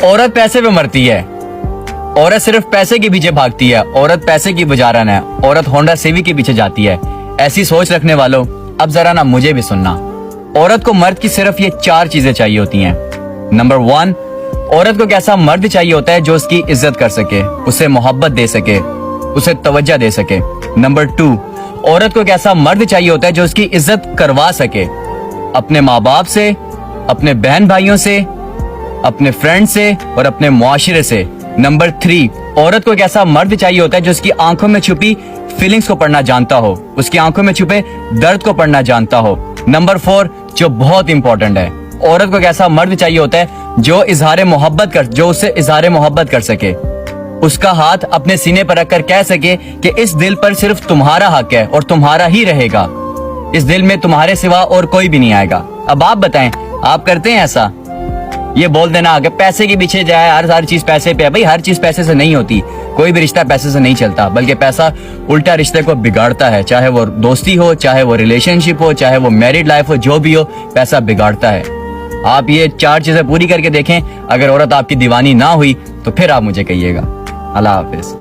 औरत पैसे पे मरती है, औरत सिर्फ पैसे के पीछे भागती है, औरत पैसे की बुजारन है, औरत होंडा सिविक के पीछे जाती है। ऐसी सोच रखने वालों, अब जरा ना मुझे भी सुनना। औरत को मर्द की सिर्फ ये 4 चीजें चाहिए होती हैं। नंबर 1, औरत को कैसा मर्द चाहिए होता है जो उसकी इज्जत कर सके, उसे मोहब्बत दे सके, उसे तवज्जो दे सके। नंबर 2, औरत को कैसा मर्द चाहिए होता है जो उसकी इज्जत करवा सके, अपने माँ बाप से, अपने बहन भाइयों से, अपने फ्रेंड से और अपने मुआशरे से। नंबर 3, औरत को कैसा मर्द चाहिए होता है जो उसकी आंखों में छुपी फीलिंग्स को पढ़ना जानता हो, उसकी आंखों में छुपे दर्द को पढ़ना जानता हो। नंबर 4, जो बहुत इंपॉर्टेंट है, औरत को कैसा मर्द चाहिए होता है जो उससे इजहार मोहब्बत कर सके, उसका हाथ अपने सीने पर रखकर कह सके कि इस दिल पर सिर्फ तुम्हारा हक है और तुम्हारा ही रहेगा, इस दिल में तुम्हारे सिवा और कोई भी नहीं आएगा। अब आप बताएं, आप करते हैं ऐसा? ये बोल देना कि पैसे के पीछे जाए, हर चीज पैसे पे है। भाई हर चीज पैसे से नहीं होती, कोई भी रिश्ता पैसे से नहीं चलता, बल्कि पैसा उल्टा रिश्ते को बिगाड़ता है। चाहे वो दोस्ती हो, चाहे वो रिलेशनशिप हो, चाहे वो मैरिड लाइफ हो, जो भी हो, पैसा बिगाड़ता है। आप ये 4 चीजें पूरी करके देखें, अगर औरत आपकी दीवानी ना हुई तो फिर आप मुझे कहिएगा। अल्लाह हाफिज।